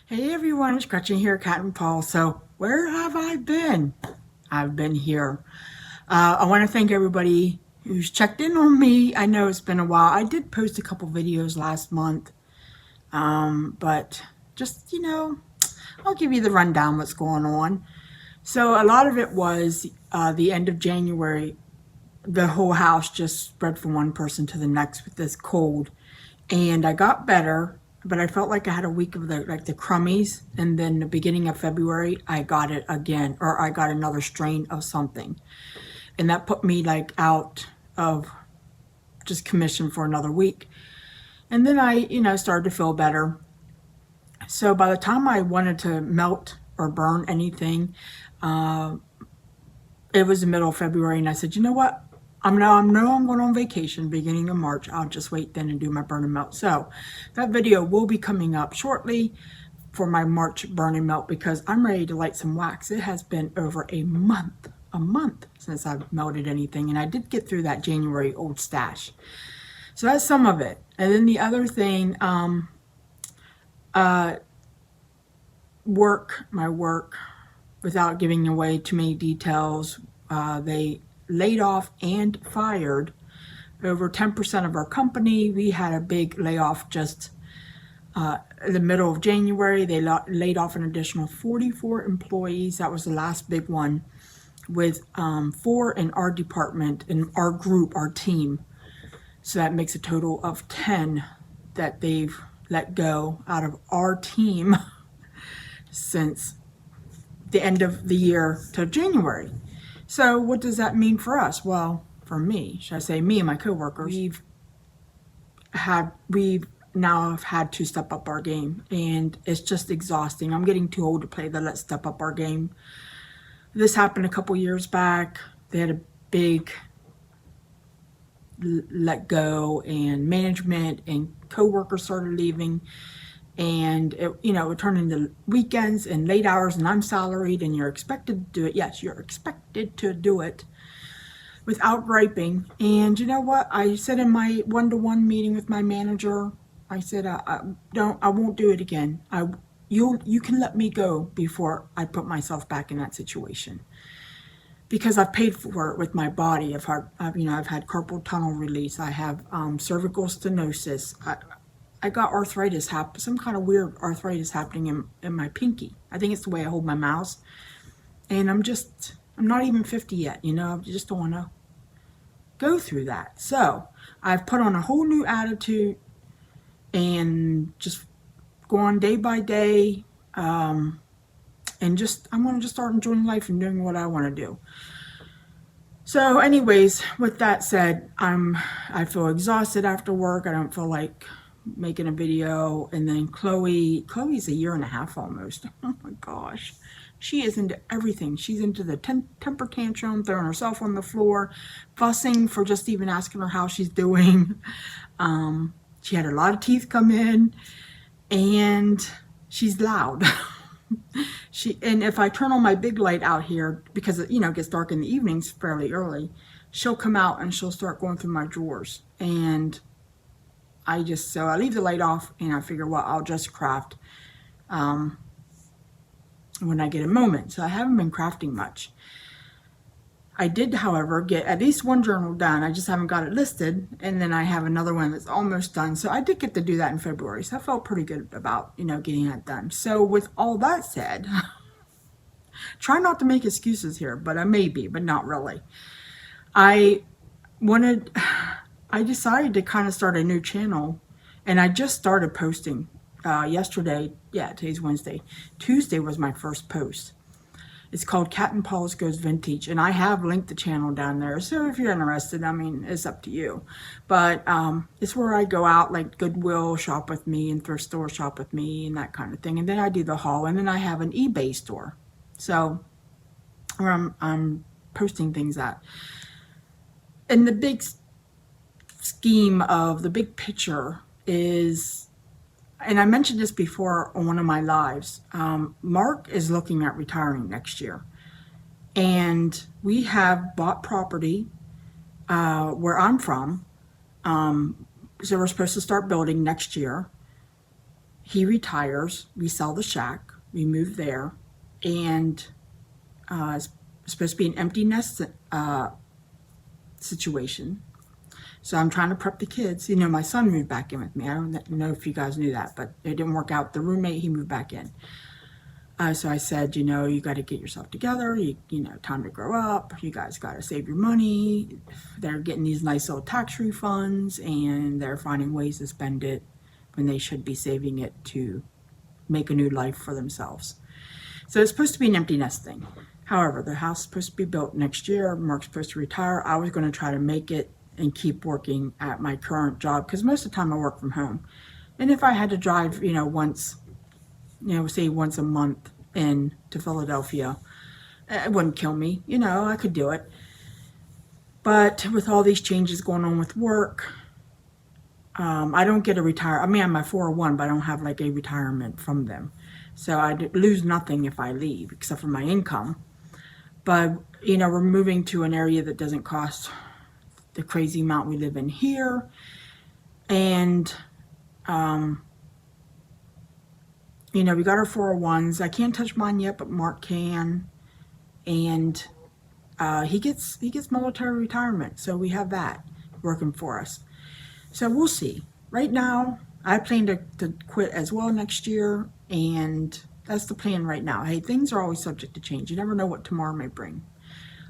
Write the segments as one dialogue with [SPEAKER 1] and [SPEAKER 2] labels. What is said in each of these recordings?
[SPEAKER 1] Hey everyone, it's Gretchen here, Catnpaws. So where have I been? I've been here. I want to thank everybody who's checked in on me. I know it's been a while. I did post a couple videos last month, but just, I'll give you the rundown what's going on. So a lot of it was the end of January. The whole house just spread from one person to the next with this cold. And I got better, but I felt like I had a week of the crummies, and then the beginning of February I got it again, or I got another strain of something, and that put me like out of just commission for another week. And then I started to feel better. So by the time I wanted to melt or burn anything, it was the middle of February, and I said, you know what, I know I'm going on vacation beginning of March. I'll just wait then and do my burn and melt. So that video will be coming up shortly for my March burn and melt, because I'm ready to light some wax. It has been over a month since I've melted anything, and I did get through that January old stash. So that's some of it. And then the other thing, my work, without giving away too many details, they laid off and fired over 10% of our company. We had a big layoff just in the middle of January. They laid off an additional 44 employees. That was the last big one, with 4 in our department, in our group, our team. So that makes a total of 10 that they've let go out of our team since the end of the year to January. So what does that mean for us? Well, for me, should I say me and my coworkers, we've now had to step up our game, and it's just exhausting. I'm getting too old to play the let's step up our game. This happened a couple years back. They had a big let go, and management and coworkers started leaving, and it turned into weekends and late hours, and I'm salaried, and you're expected to do it. Yes, you're expected to do it without griping. And you know what? I said in my one-to-one meeting with my manager, I said, I won't do it again. You can let me go before I put myself back in that situation, because I've paid for it with my body. I've had carpal tunnel release. I have cervical stenosis. I got arthritis, some kind of weird arthritis happening in my pinky. I think it's the way I hold my mouse. And I'm not even 50 yet, I just don't want to go through that. So I've put on a whole new attitude and just go on day by day. And I'm going to just start enjoying life and doing what I want to do. So anyways, with that said, I feel exhausted after work. I don't feel like making a video. And then Chloe's a year and a half almost. Oh my gosh, she is into everything. She's into the temper tantrum, throwing herself on the floor, fussing for just even asking her how she's doing. She had a lot of teeth come in, and she's loud. And if I turn on my big light out here, because it gets dark in the evenings fairly early, she'll come out and she'll start going through my drawers. And so I leave the light off, and I figure, well, I'll just craft when I get a moment. So I haven't been crafting much. I did, however, get at least one journal done. I just haven't got it listed, and then I have another one that's almost done. So I did get to do that in February. So I felt pretty good about, getting that done. So with all that said, try not to make excuses here, but I may be, but not really. I decided to kind of start a new channel, and I just started posting yesterday. Yeah, today's Wednesday. Tuesday was my first post. It's called Catnpaws Goes Vintage, and I have linked the channel down there. So if you're interested, it's up to you. But it's where I go out, like Goodwill shop with me and thrift store shop with me and that kind of thing. And then I do the haul, and then I have an eBay store. So where I'm posting things at. And the big scheme of the big picture is, and I mentioned this before on one of my lives, Mark is looking at retiring next year. And we have bought property where I'm from. So we're supposed to start building next year. he retires, we sell the shack, we move there, and it's supposed to be an empty nest situation. So I'm trying to prep the kids. You know, my son moved back in with me. I don't know if you guys knew that, but it didn't work out. The roommate, he moved back in. So I said, you know, you got to get yourself together. You know, time to grow up. You guys got to save your money. They're getting these nice little tax refunds, and they're finding ways to spend it when they should be saving it to make a new life for themselves. So it's supposed to be an empty nest thing. However, the house is supposed to be built next year. Mark's supposed to retire. I was going to try to make it and keep working at my current job, because most of the time I work from home. And if I had to drive, you know, once, you know, say once a month in to Philadelphia, it wouldn't kill me. You know, I could do it. But with all these changes going on with work, I don't get a I mean, I'm my 401, but I don't have like a retirement from them. So I lose nothing if I leave, except for my income. But, you know, we're moving to an area that doesn't cost the crazy amount we live in here. And, you know, we got our 401s. I can't touch mine yet, but Mark can. And he gets military retirement. So we have that working for us. So we'll see. Right now, I plan to quit as well next year. And that's the plan right now. Hey, things are always subject to change. You never know what tomorrow may bring.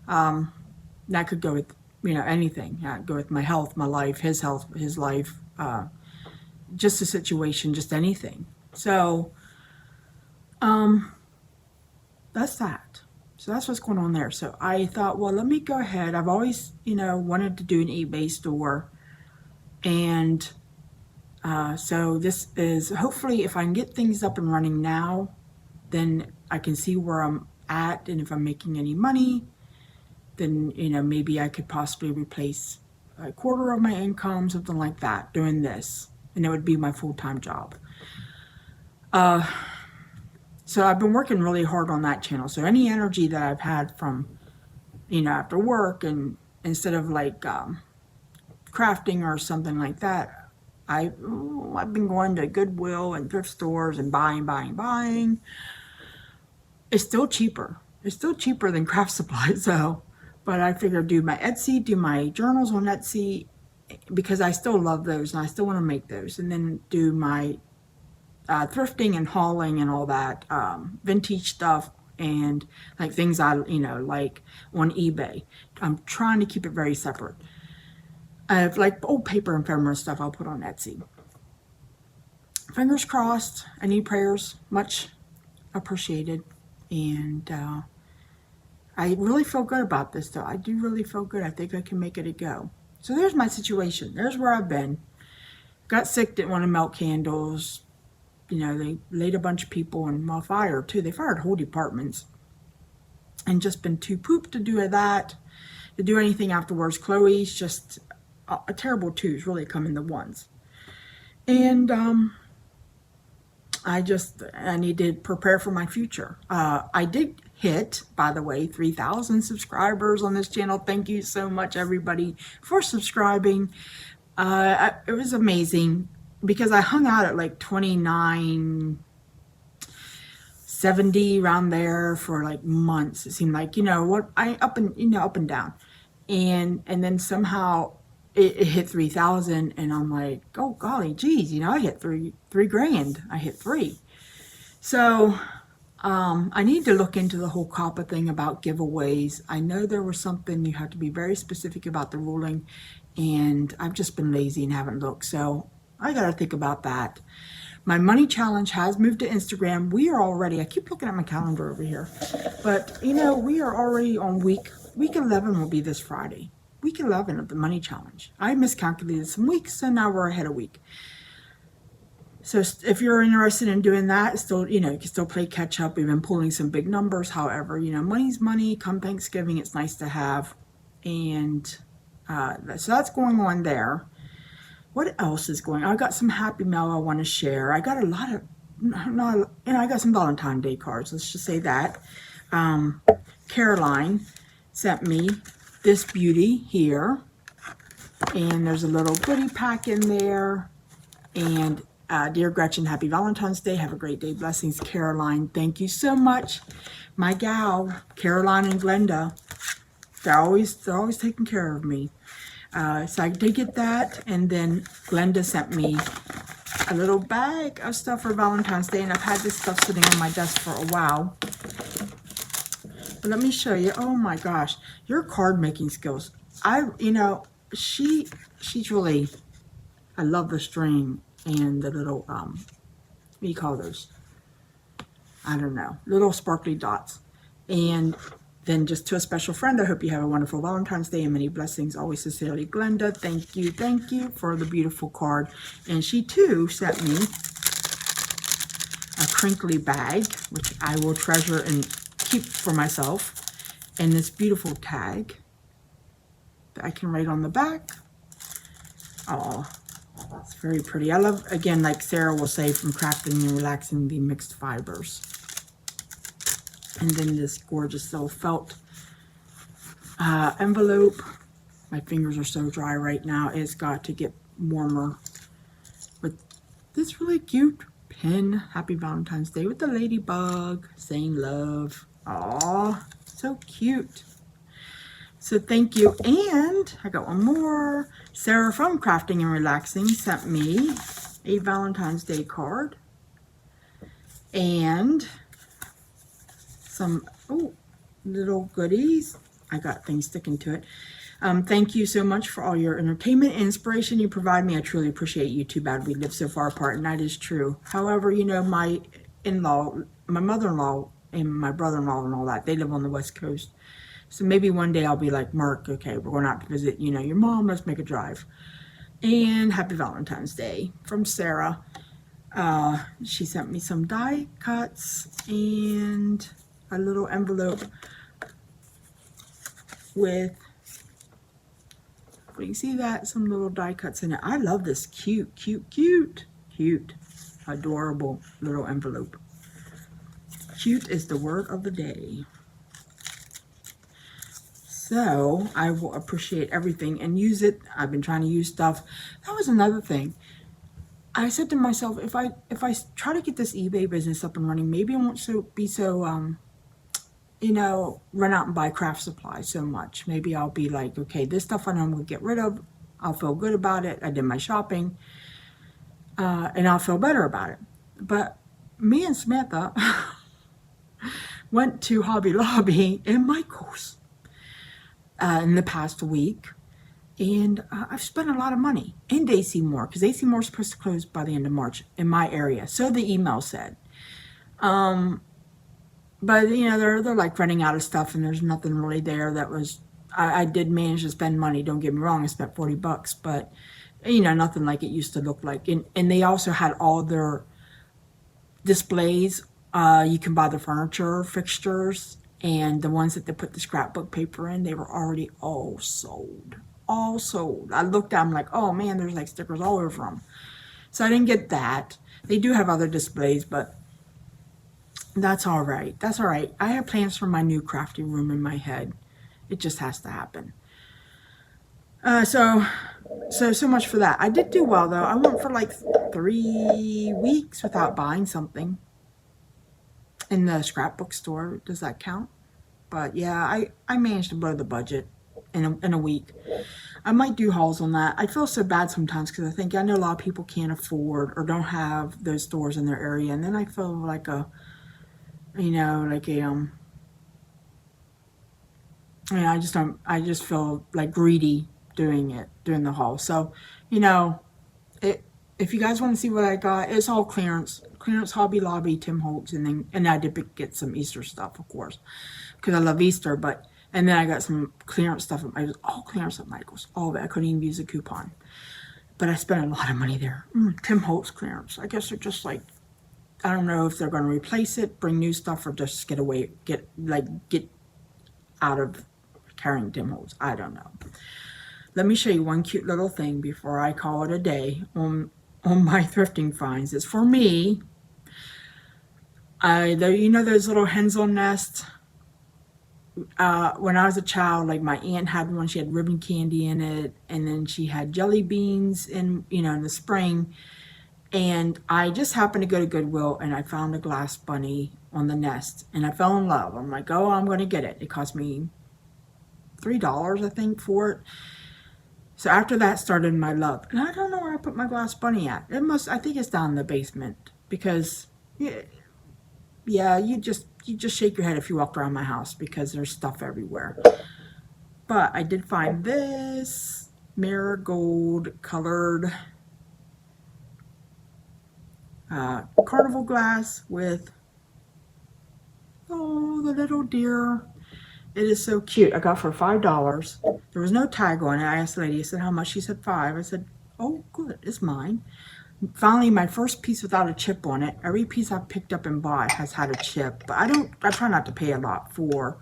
[SPEAKER 1] That could go with, you know, anything. Go with my health, my life, his health, his life, just a situation, just anything. So, that's that. So that's what's going on there. So I thought, well, let me go ahead. I've always, you know, wanted to do an eBay store. And so this is, hopefully, if I can get things up and running now, then I can see where I'm at. And if I'm making any money, then, you know, maybe I could possibly replace a quarter of my income, something like that, doing this. And it would be my full-time job. So I've been working really hard on that channel. So any energy that I've had from, you know, after work, and instead of like crafting or something like that, I've been going to Goodwill and thrift stores and buying. It's still cheaper. It's still cheaper than craft supplies, so. But I figured do my Etsy, do my journals on Etsy, because I still love those and I still want to make those. And then do my thrifting and hauling and all that, vintage stuff and like things I, you know, like on eBay. I'm trying to keep it very separate. I have like old paper and ephemera stuff I'll put on Etsy. Fingers crossed. Any prayers? Much appreciated. And I really feel good about this, though. I do really feel good. I think I can make it a go. So there's my situation. There's where I've been. Got sick, didn't want to melt candles. You know, they laid a bunch of people in my fire, too. They fired whole departments. And just been too pooped to do that, to do anything afterwards. Chloe's just a terrible twos, really come in the ones. And I need to prepare for my future. I did hit, by the way, 3,000 subscribers on this channel. Thank you so much, everybody, for subscribing. It was amazing because I hung out at like 2970 around there for like months. It seemed like, you know what, up and down, and then somehow it hit 3,000, and I'm like, oh golly, geez, you know, I hit three grand. I hit 3. So I need to look into the whole COPPA thing about giveaways. I know there was something you have to be very specific about the ruling, and I've just been lazy and haven't looked. So I got to think about that. My money challenge has moved to Instagram. We are already, I keep looking at my calendar over here, but you know, we are already on week 11 will be this Friday. Week 11 of the money challenge. I miscalculated some weeks, so now we're ahead a week. So if you're interested in doing that, still, you know, you can still play catch up. We've been pulling some big numbers. However, you know, money's money. Come Thanksgiving, it's nice to have. And so that's going on there. What else is going on? I got some happy mail I want to share. I got a lot of, I got some Valentine Day cards. Let's just say that. Caroline sent me this beauty here. And there's a little goodie pack in there. And Dear Gretchen, happy Valentine's Day. Have a great day. Blessings, Caroline. Thank you so much. My gal, Caroline and Glenda, they're always taking care of me. So I did get that, and then Glenda sent me a little bag of stuff for Valentine's Day, and I've had this stuff sitting on my desk for a while. But let me show you. Oh my gosh, your card making skills. She's really, I love the string and the little, what do you call those? I don't know, little sparkly dots. And then just to a special friend, I hope you have a wonderful Valentine's Day and many blessings. Always sincerely, Glenda. Thank you for the beautiful card. And she too sent me a crinkly bag, which I will treasure and keep for myself. And this beautiful tag that I can write on the back. Oh, it's very pretty. I love, again, like Sarah will say, from crafting and relaxing the mixed fibers. And then this gorgeous little felt envelope. My fingers are so dry right now. It's got to get warmer. With this really cute pin. Happy Valentine's Day with the ladybug saying love. Aw, so cute. So thank you. And I got one more. Sarah from Crafting and Relaxing sent me a Valentine's Day card. And some little goodies. I got things sticking to it. Thank you so much for all your entertainment and inspiration you provide me. I truly appreciate you. Too bad we live so far apart, and that is true. However, my in-law, my mother-in-law, and my brother-in-law and all that, they live on the West Coast. So maybe one day I'll be like, Mark, okay, we're going out to visit, your mom. Let's make a drive. And happy Valentine's Day from Sarah. She sent me some die cuts and a little envelope with, you see that? Some little die cuts in it. I love this cute, adorable little envelope. Cute is the word of the day. So I will appreciate everything and use it. I've been trying to use stuff. That was another thing. I said to myself, if I try to get this eBay business up and running, maybe I won't be so run out and buy craft supplies so much. Maybe I'll be like, okay, this stuff I know I'm going to get rid of. I'll feel good about it. I did my shopping. And I'll feel better about it. But me and Samantha went to Hobby Lobby and Michael's in the past week. And I've spent a lot of money. And AC Moore, because AC Moore is supposed to close by the end of March in my area. So the email said. But, they're like running out of stuff, and there's nothing really there that was, I did manage to spend money, don't get me wrong, I spent $40, but, nothing like it used to look like. And they also had all their displays. You can buy the furniture fixtures, and the ones that they put the scrapbook paper in, they were already all sold. All sold. I looked at them like, oh man, there's like stickers all over them. So I didn't get that. They do have other displays, but that's all right. That's all right. I have plans for my new crafting room in my head. It just has to happen. So much for that. I did do well though. I went for like 3 weeks without buying something in the scrapbook store. Does that count? But yeah, I managed to blow the budget in a week. I might do hauls on that. I feel so bad sometimes because I know a lot of people can't afford or don't have those stores in their area, and then I feel like I just feel like greedy doing the haul. So, if you guys want to see what I got, it's all clearance, Hobby Lobby, Tim Holtz, and I did get some Easter stuff, of course, because I love Easter, and then I got some clearance stuff. It was all clearance at Michael's, all of it. I couldn't even use a coupon, but I spent a lot of money there. Tim Holtz clearance. I guess they're just like, I don't know if they're going to replace it, bring new stuff, or just get out of carrying Tim Holtz. I don't know. Let me show you one cute little thing before I call it a day on my thrifting finds. It's for me. Those little hensel nests. When I was a child, like my aunt had one. She had ribbon candy in it, and then she had jelly beans in the spring. And I just happened to go to Goodwill and I found a glass bunny on the nest and I fell in love. I'm like, oh, I'm going to get it. It cost me $3, I think, for it. So after that started my love. And I don't know where I put my glass bunny at. I think it's down in the basement because, yeah, you just shake your head if you walk around my house because there's stuff everywhere. But I did find this marigold colored carnival glass with, oh, the little deer. It is so cute. I got it for $5. There was no tag on it. I asked the lady, I said, how much? She said $5. I said, oh, good, it's mine. Finally, my first piece without a chip on it. Every piece I've picked up and bought has had a chip. But I try not to pay a lot for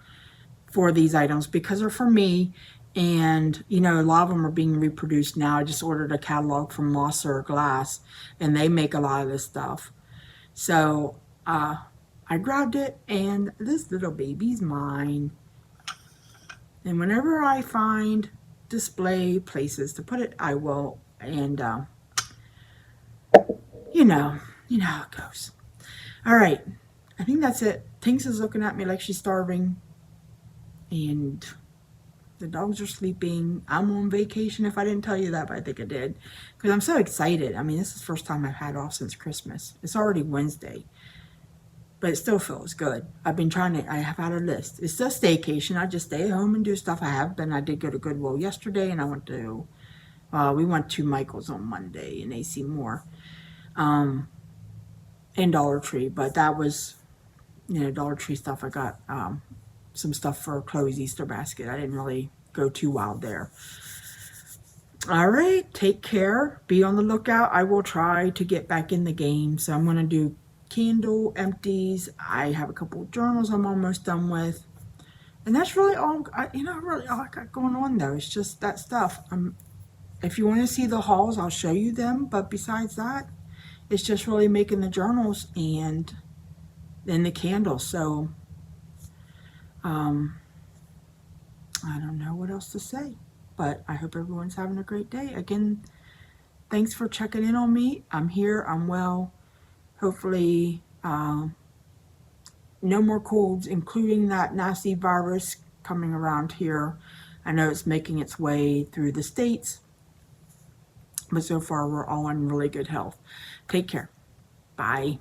[SPEAKER 1] these items because they're for me. And, you know, a lot of them are being reproduced now. I just ordered a catalog from Mosser Glass, and they make a lot of this stuff. So, I grabbed it, and this little baby's mine. And whenever I find display places to put it, I will. And, you know how it goes. All right. I think that's it. Tinks is looking at me like she's starving. And the dogs are sleeping. I'm on vacation if I didn't tell you that, but I think I did. Because I'm so excited. I mean, this is the first time I've had off since Christmas. It's already Wednesday. But it still feels good. I have had a list. It's a staycation. I just stay at home and do stuff. I did go to Goodwill yesterday, and we went to Michael's on Monday in AC Moore, and Dollar Tree. But that was, Dollar Tree stuff. I got some stuff for Chloe's Easter basket. I didn't really go too wild there. All right, take care. Be on the lookout. I will try to get back in the game. So I'm going to do candle empties. I have a couple of journals I'm almost done with, and that's really all really all I got going on though. It's just that stuff. If you want to see the hauls, I'll show you them, but besides that, it's just really making the journals and then the candles. So I don't know what else to say, but I hope everyone's having a great day. Again, thanks for checking in on me. I'm here, I'm well. Hopefully, no more colds, including that nasty virus coming around here. I know it's making its way through the states, but so far we're all in really good health. Take care. Bye.